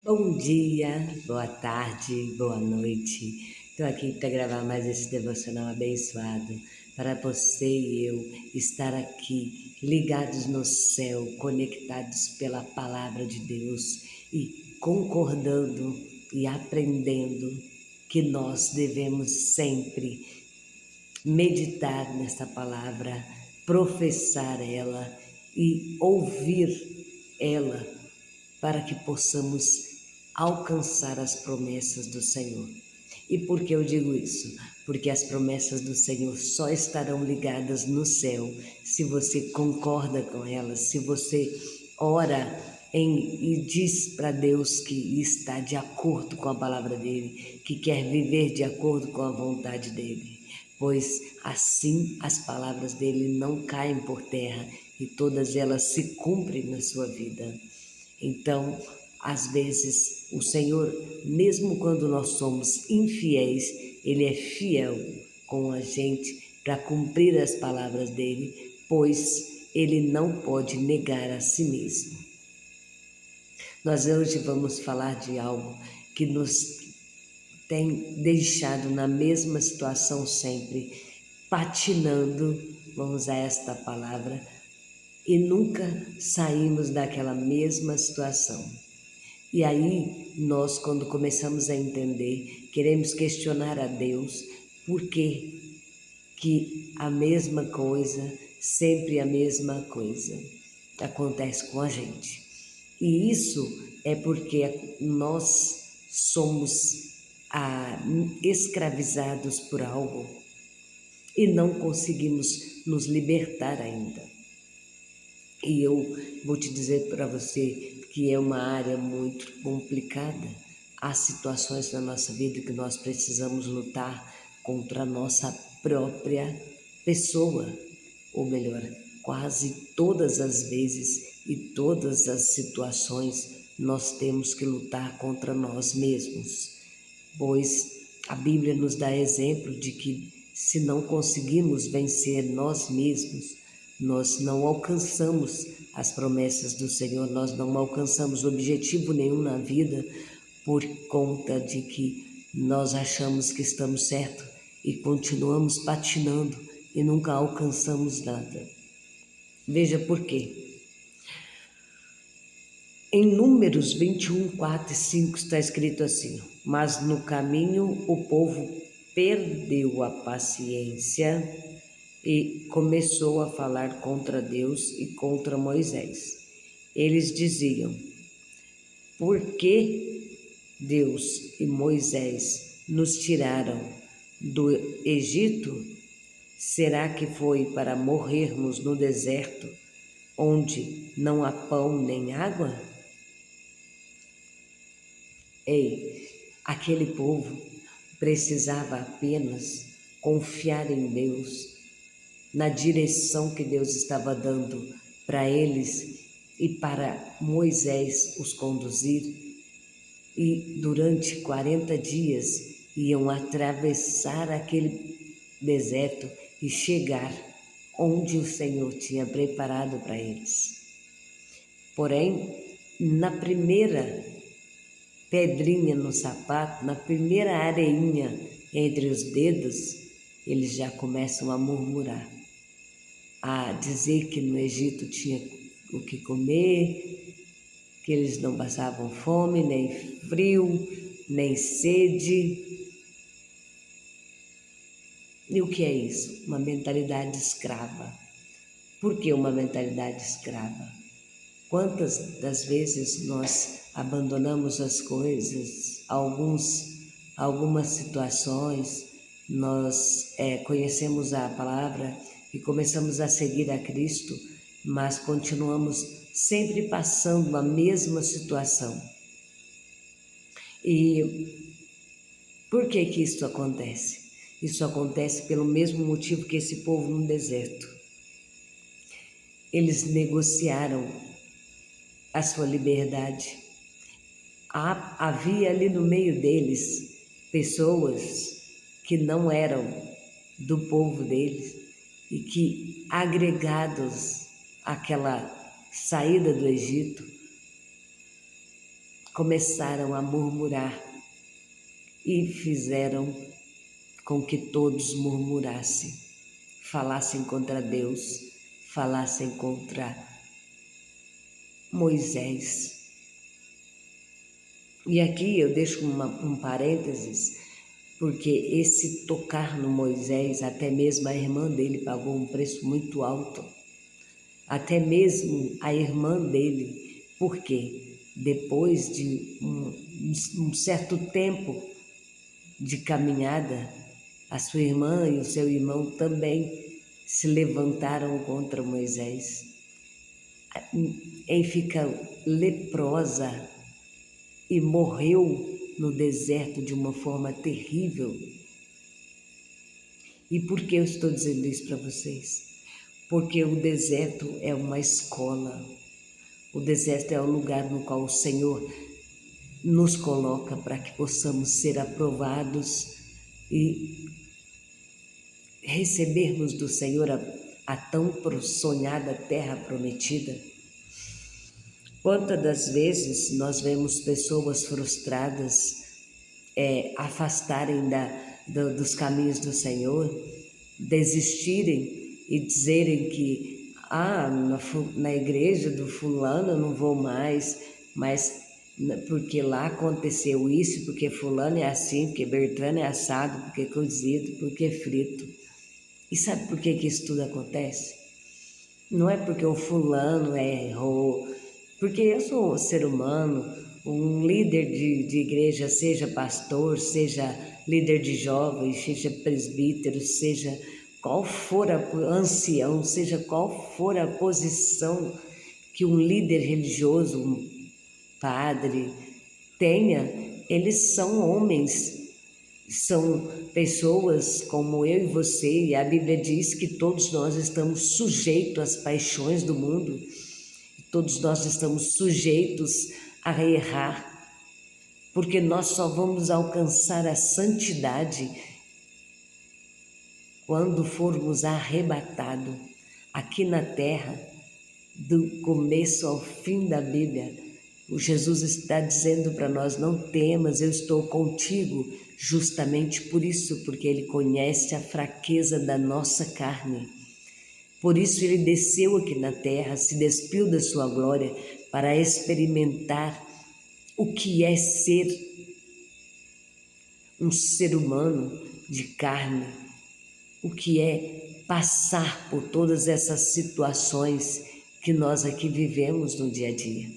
Bom dia, boa tarde, boa noite. Estou aqui para gravar mais esse devocional abençoado para você e eu estar aqui ligados no céu, conectados pela palavra de Deus e concordando e aprendendo que nós devemos sempre meditar nessa palavra, professar ela e ouvir ela para que possamos alcançar as promessas do Senhor. E por que eu digo isso? Porque as promessas do Senhor só estarão ligadas no céu se você concorda com elas, se você ora e diz para Deus que está de acordo com a palavra dele, que quer viver de acordo com a vontade dele, pois assim as palavras dele não caem por terra e todas elas se cumprem na sua vida. Então, às vezes, o Senhor, mesmo quando nós somos infiéis, Ele é fiel com a gente para cumprir as palavras dele, pois Ele não pode negar a si mesmo. Nós hoje vamos falar de algo que nos tem deixado na mesma situação sempre, patinando, vamos usar esta palavra, e nunca saímos daquela mesma situação. E aí, nós, quando começamos a entender, queremos questionar a Deus por que a mesma coisa, sempre a mesma coisa, acontece com a gente. E isso é porque nós somos escravizados por algo e não conseguimos nos libertar ainda. E eu vou te dizer para você que é uma área muito complicada. Há situações na nossa vida que nós precisamos lutar contra a nossa própria pessoa, ou melhor, quase todas as vezes e todas as situações nós temos que lutar contra nós mesmos, pois a Bíblia nos dá exemplo de que se não conseguimos vencer nós mesmos, nós não alcançamos as promessas do Senhor, nós não alcançamos objetivo nenhum na vida por conta de que nós achamos que estamos certos e continuamos patinando e nunca alcançamos nada. Veja por quê. Em Números 21, 4 e 5 está escrito assim: mas no caminho o povo perdeu a paciência e começou a falar contra Deus e contra Moisés. Eles diziam: por que Deus e Moisés nos tiraram do Egito? Será que foi para morrermos no deserto, onde não há pão nem água? Ei, aquele povo precisava apenas confiar em Deus, na direção que Deus estava dando para eles e para Moisés os conduzir. E durante 40 dias iam atravessar aquele deserto e chegar onde o Senhor tinha preparado para eles. Porém, na primeira pedrinha no sapato, na primeira areinha entre os dedos, eles já começam a murmurar, a dizer que no Egito tinha o que comer, que eles não passavam fome, nem frio, nem sede. E o que é isso? Uma mentalidade escrava. Por que uma mentalidade escrava? Quantas das vezes nós abandonamos as coisas, algumas situações, nós conhecemos a palavra e começamos a seguir a Cristo, mas continuamos sempre passando a mesma situação. E por que isso acontece? Isso acontece pelo mesmo motivo que esse povo no deserto. Eles negociaram a sua liberdade. Havia ali no meio deles pessoas que não eram do povo deles e que, agregados àquela saída do Egito, começaram a murmurar e fizeram com que todos murmurassem, falassem contra Deus, falassem contra Moisés. E aqui eu deixo um parênteses, porque esse tocar no Moisés, até mesmo a irmã dele pagou um preço muito alto. Até mesmo a irmã dele, porque depois de um certo tempo de caminhada, a sua irmã e o seu irmão também se levantaram contra Moisés. Ele fica leprosa e morreu no deserto de uma forma terrível. E por que eu estou dizendo isso para vocês? Porque o deserto é uma escola. O deserto é o lugar no qual o Senhor nos coloca para que possamos ser aprovados e recebermos do Senhor a tão sonhada terra prometida. Quantas das vezes nós vemos pessoas frustradas afastarem dos caminhos do Senhor, desistirem e dizerem que na igreja do fulano eu não vou mais, mas porque lá aconteceu isso, porque fulano é assim, porque Bertrano é assado, porque cozido, porque frito. E sabe por que isso tudo acontece? Não é porque o fulano errou, porque eu sou um ser humano, um líder de igreja, seja pastor, seja líder de jovens, seja presbítero, seja qual for ancião, seja qual for a posição que um líder religioso, um padre tenha, eles são homens, são pessoas como eu e você, e a Bíblia diz que todos nós estamos sujeitos às paixões do mundo, todos nós estamos sujeitos a errar, porque nós só vamos alcançar a santidade quando formos arrebatados aqui na terra, do começo ao fim da Bíblia. O Jesus está dizendo para nós: não temas, eu estou contigo, justamente por isso, porque Ele conhece a fraqueza da nossa carne. Por isso Ele desceu aqui na terra, se despiu da sua glória para experimentar o que é ser um ser humano de carne, o que é passar por todas essas situações que nós aqui vivemos no dia a dia.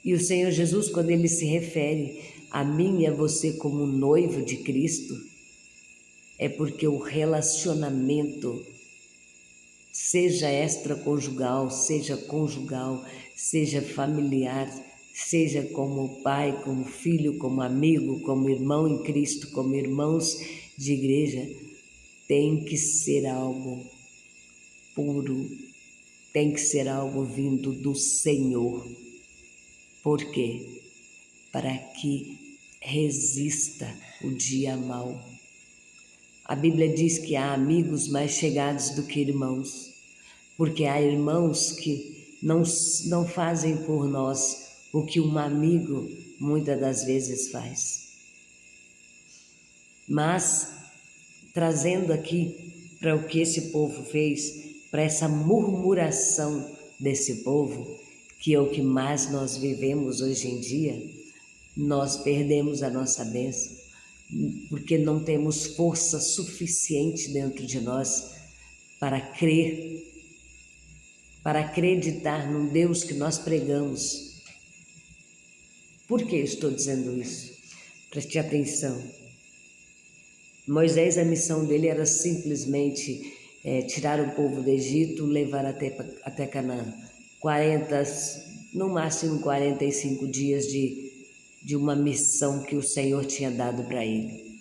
E o Senhor Jesus, quando Ele se refere a mim e a você como noivo de Cristo, é porque o relacionamento, seja extraconjugal, seja conjugal, seja familiar, seja como pai, como filho, como amigo, como irmão em Cristo, como irmãos de igreja, tem que ser algo puro, tem que ser algo vindo do Senhor. Por quê? Para que resista o dia mau. A Bíblia diz que há amigos mais chegados do que irmãos, porque há irmãos que não fazem por nós o que um amigo muitas das vezes faz. Mas, trazendo aqui para o que esse povo fez, para essa murmuração desse povo, que é o que mais nós vivemos hoje em dia, nós perdemos a nossa bênção, porque não temos força suficiente dentro de nós para crer, para acreditar num Deus que nós pregamos. Por que eu estou dizendo isso? Preste atenção. Moisés, a missão dele era simplesmente tirar o povo do Egito, levar até Canaã. 40, no máximo 45 dias de uma missão que o Senhor tinha dado para ele.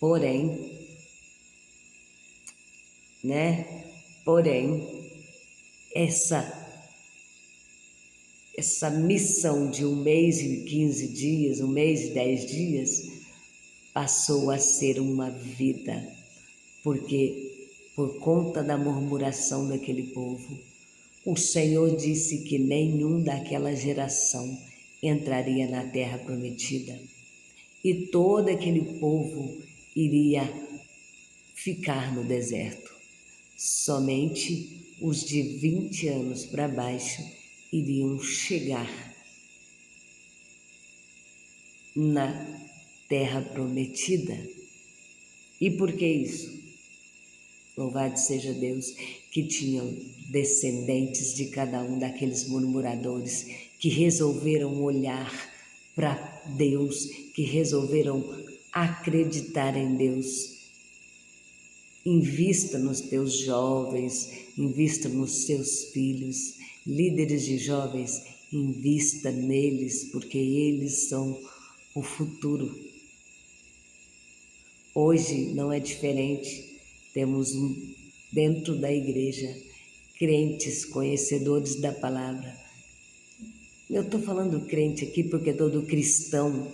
Porém, essa missão de 1 mês e 15 dias, 1 mês e 10 dias, passou a ser uma vida, porque por conta da murmuração daquele povo, O Senhor disse que nenhum daquela geração entraria na terra prometida e todo aquele povo iria ficar no deserto. Somente os de 20 anos para baixo iriam chegar na terra prometida. E por que isso? Louvado seja Deus, que tinham descendentes de cada um daqueles murmuradores que resolveram olhar para Deus, que resolveram acreditar em Deus. Invista nos teus jovens, invista nos seus filhos, líderes de jovens, invista neles, porque eles são o futuro. Hoje não é diferente. Temos dentro da igreja crentes, conhecedores da palavra. Eu estou falando crente aqui porque todo cristão,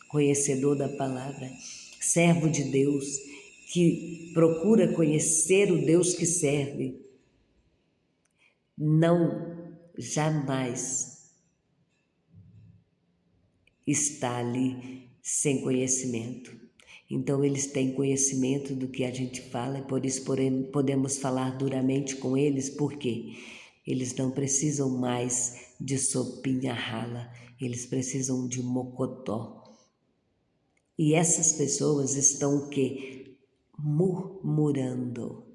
conhecedor da palavra, servo de Deus, que procura conhecer o Deus que serve, não jamais está ali sem conhecimento. Então eles têm conhecimento do que a gente fala e por isso podemos falar duramente com eles, porque eles não precisam mais de sopinha rala, eles precisam de mocotó. E essas pessoas estão o quê? Murmurando.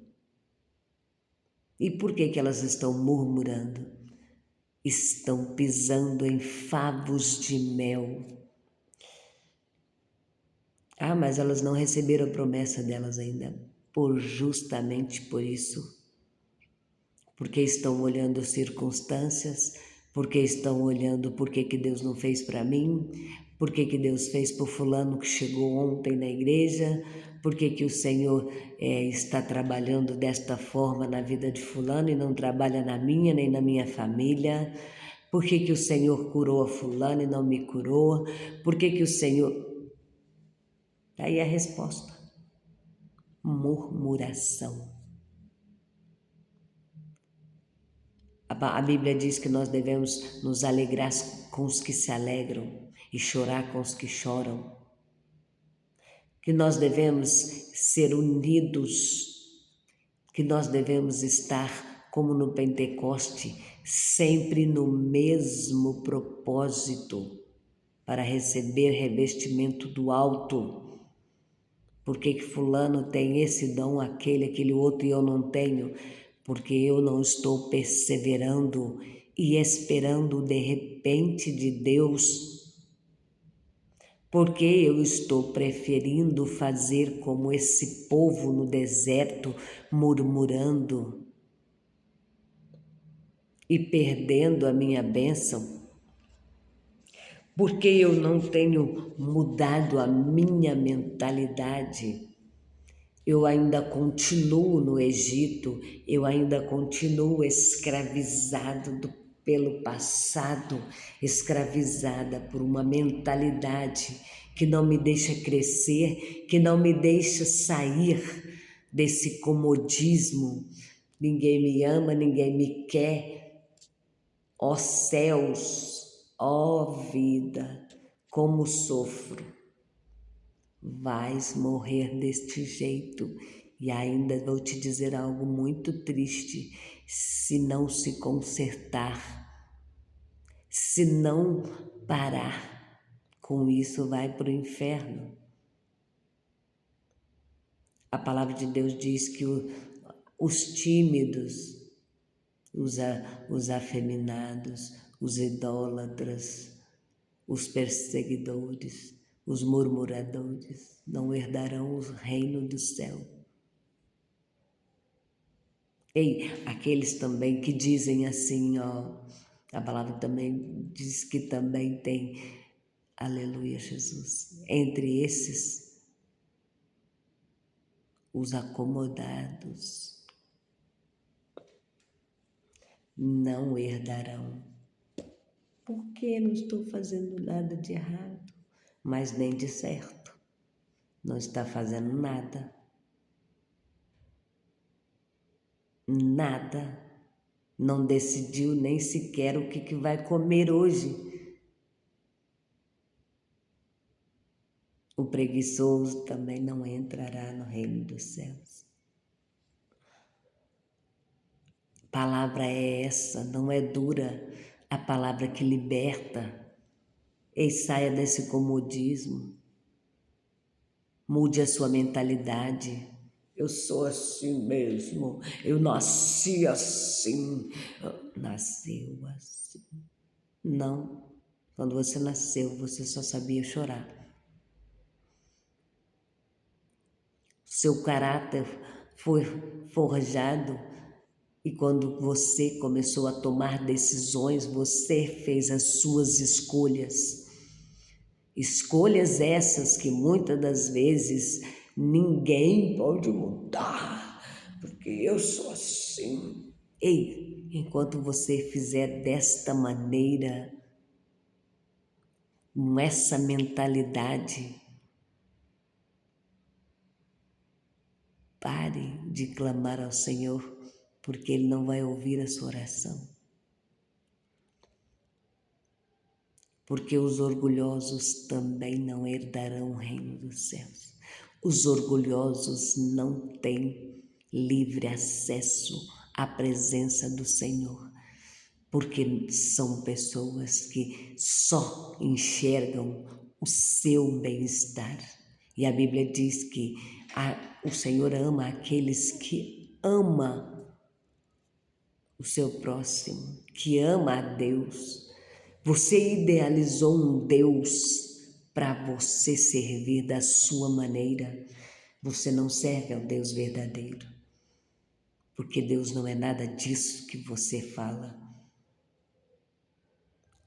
E por que elas estão murmurando? Estão pisando em favos de mel. Ah, mas elas não receberam a promessa delas ainda. Justamente por isso. Porque estão olhando circunstâncias, porque estão olhando por que Deus não fez para mim, por que Deus fez para o fulano que chegou ontem na igreja, por que o Senhor está trabalhando desta forma na vida de fulano e não trabalha na minha nem na minha família, por que o Senhor curou a fulano e não me curou, por que o Senhor... Aí a resposta: murmuração. A Bíblia diz que nós devemos nos alegrar com os que se alegram e chorar com os que choram. Que nós devemos ser unidos, que nós devemos estar como no Pentecoste, sempre no mesmo propósito, para receber revestimento do alto. Por que fulano tem esse dom, aquele outro e eu não tenho? Porque eu não estou perseverando e esperando de repente de Deus. Porque eu estou preferindo fazer como esse povo no deserto, murmurando e perdendo a minha bênção. Porque eu não tenho mudado a minha mentalidade. Eu ainda continuo no Egito, eu ainda continuo escravizado pelo passado, escravizada por uma mentalidade que não me deixa crescer, que não me deixa sair desse comodismo. Ninguém me ama, ninguém me quer. Ó céus, ó vida, como sofro. Vais morrer deste jeito. E ainda vou te dizer algo muito triste: se não se consertar, se não parar com isso, vai para o inferno. A palavra de Deus diz que os tímidos, os afeminados, os idólatras, os perseguidores, os murmuradores não herdarão o reino do céu. Ei, aqueles também que dizem assim, ó, a palavra também diz que também tem, aleluia Jesus, entre esses, os acomodados não herdarão. Porque não estou fazendo nada de errado, mas nem de certo. Não está fazendo nada. Nada. não decidiu nem sequer o que vai comer hoje. O preguiçoso também não entrará no reino dos céus. Palavra é essa, não é dura, a palavra que liberta. E saia desse comodismo, mude a sua mentalidade. Eu sou assim mesmo, eu nasci assim. Nasceu assim. Não, quando você nasceu, você só sabia chorar. Seu caráter foi forjado e quando você começou a tomar decisões, você fez as suas escolhas. Escolhas essas que muitas das vezes ninguém pode mudar, porque eu sou assim. Ei, enquanto você fizer desta maneira, com essa mentalidade, pare de clamar ao Senhor, porque Ele não vai ouvir a sua oração. Porque os orgulhosos também não herdarão o reino dos céus. Os orgulhosos não têm livre acesso à presença do Senhor, porque são pessoas que só enxergam o seu bem-estar. E a Bíblia diz que o Senhor ama aqueles que amam o seu próximo, que ama a Deus. Você idealizou um Deus para você servir da sua maneira. Você não serve ao Deus verdadeiro, porque Deus não é nada disso que você fala.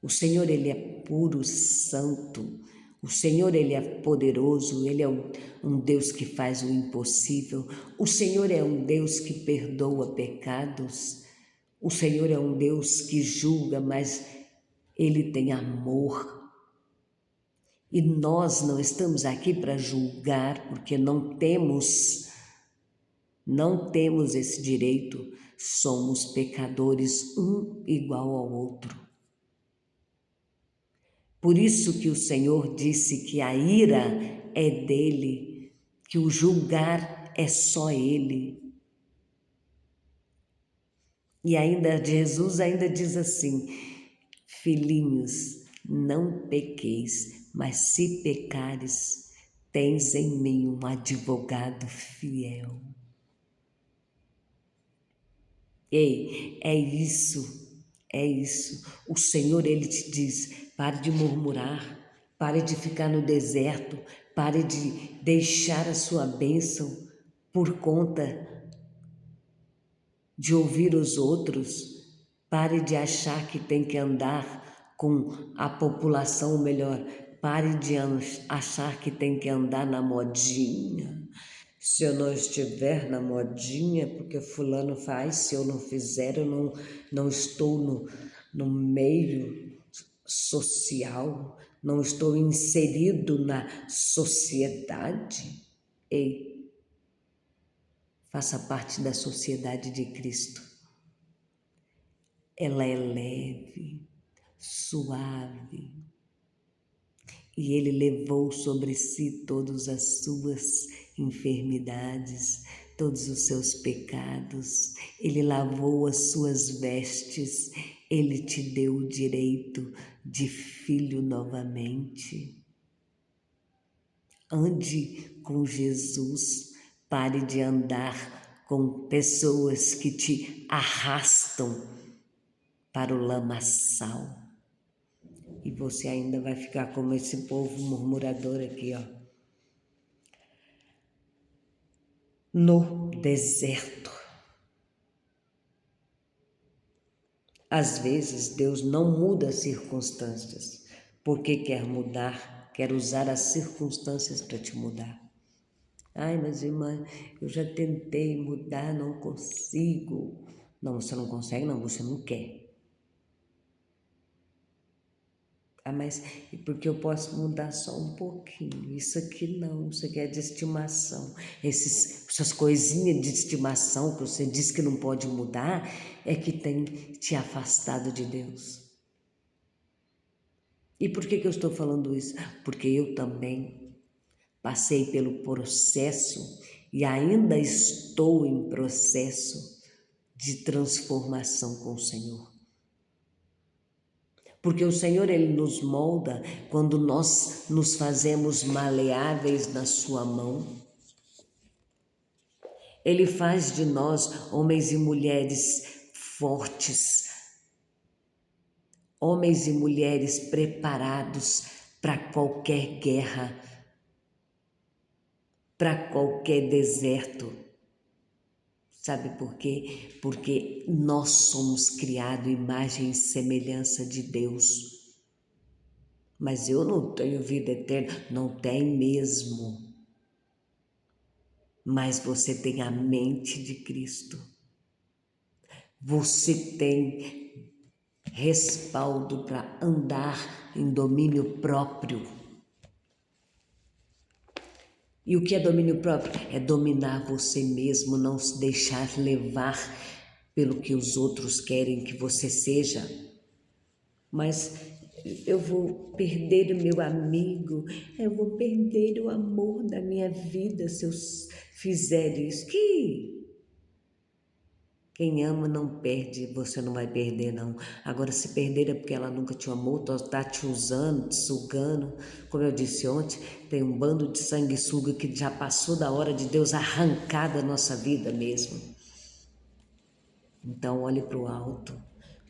O Senhor, Ele é puro, santo. O Senhor, Ele é poderoso. Ele é um Deus que faz o impossível. O Senhor é um Deus que perdoa pecados. O Senhor é um Deus que julga, mas Ele tem amor. E nós não estamos aqui para julgar, porque não temos esse direito. Somos pecadores, um igual ao outro. Por isso que o Senhor disse que a ira é dele, que o julgar é só ele. E ainda Jesus ainda diz assim: filhinhos, não pequeis, mas se pecares, tens em mim um advogado fiel. Ei, é isso, é isso. O Senhor, Ele te diz, pare de murmurar, pare de ficar no deserto, pare de deixar a sua bênção por conta de ouvir os outros, pare de achar que tem que andar com a população, ou melhor, pare de achar que tem que andar na modinha. Se eu não estiver na modinha, porque fulano faz, se eu não fizer, eu não estou no meio social, não estou inserido na sociedade. Ei, faça parte da sociedade de Cristo. Ela é leve, suave, e Ele levou sobre si todas as suas enfermidades, todos os seus pecados. Ele lavou as suas vestes. Ele te deu o direito de filho novamente. Ande com Jesus. Pare de andar com pessoas que te arrastam para o lamaçal. E você ainda vai ficar como esse povo murmurador aqui, ó. No deserto. Às vezes Deus não muda as circunstâncias, porque quer mudar, quer usar as circunstâncias para te mudar. Ai, mas irmã, eu já tentei mudar, não consigo. Não, você não consegue, não, você não quer. Ah, mas porque eu posso mudar só um pouquinho. Isso aqui não, isso aqui é de estimação. Essas coisinhas de estimação que você diz que não pode mudar é que tem te afastado de Deus. E por que eu estou falando isso? Porque eu também passei pelo processo e ainda estou em processo de transformação com o Senhor. Porque o Senhor, Ele nos molda quando nós nos fazemos maleáveis na sua mão. Ele faz de nós homens e mulheres fortes, homens e mulheres preparados para qualquer guerra, para qualquer deserto. Sabe por quê? Porque nós somos criados imagem e semelhança de Deus. Mas eu não tenho vida eterna. Não tem mesmo. Mas você tem a mente de Cristo. Você tem respaldo para andar em domínio próprio. E o que é domínio próprio? É dominar você mesmo, não se deixar levar pelo que os outros querem que você seja. Mas eu vou perder o meu amigo, eu vou perder o amor da minha vida se eu fizer isso. Quem ama não perde, você não vai perder não. Agora se perder é porque ela nunca te amou, está te usando, te sugando. Como eu disse ontem, tem um bando de sanguessuga que já passou da hora de Deus arrancar da nossa vida mesmo. Então olhe para o alto,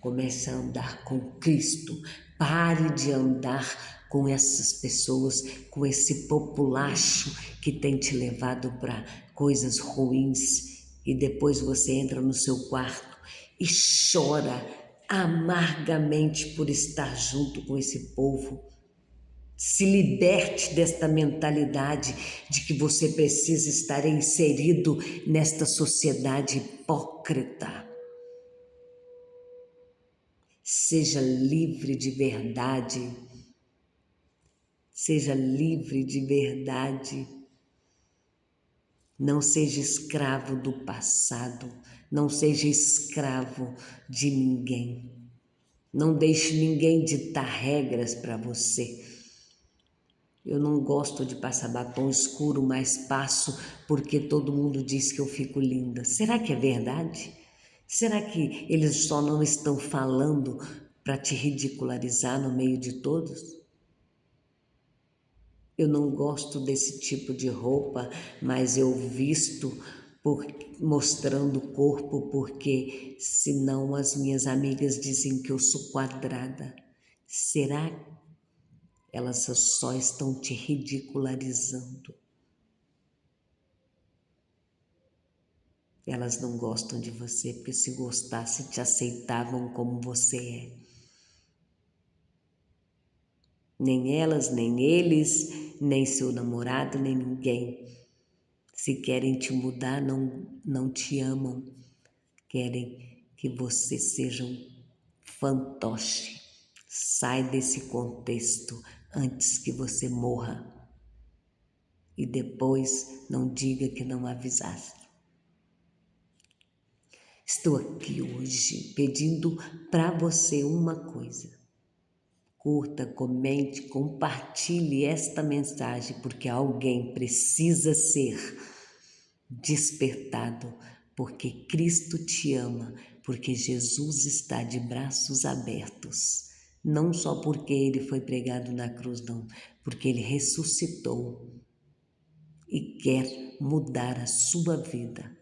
comece a andar com Cristo, pare de andar com essas pessoas, com esse populacho que tem te levado para coisas ruins e depois você entra no seu quarto e chora amargamente por estar junto com esse povo. Se liberte desta mentalidade de que você precisa estar inserido nesta sociedade hipócrita. Seja livre de verdade. Seja livre de verdade. Não seja escravo do passado. Não seja escravo de ninguém. Não deixe ninguém ditar regras para você. Eu não gosto de passar batom escuro, mas passo porque todo mundo diz que eu fico linda. Será que é verdade? Será que eles só não estão falando para te ridicularizar no meio de todos? Eu não gosto desse tipo de roupa, mas eu visto mostrando o corpo porque senão as minhas amigas dizem que eu sou quadrada. Será que elas só estão te ridicularizando? Elas não gostam de você, porque se gostasse te aceitavam como você é. Nem elas, nem eles, nem seu namorado, nem ninguém. Se querem te mudar, não te amam. Querem que você seja um fantoche. Sai desse contexto antes que você morra. E depois não diga que não avisaste. Estou aqui hoje pedindo para você uma coisa. Curta, comente, compartilhe esta mensagem, porque alguém precisa ser despertado, porque Cristo te ama, porque Jesus está de braços abertos. Não só porque ele foi pregado na cruz, não, porque ele ressuscitou e quer mudar a sua vida.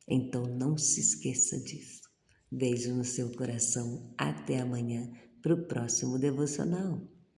Então não se esqueça disso. Beijo no seu coração. Até amanhã para o próximo devocional.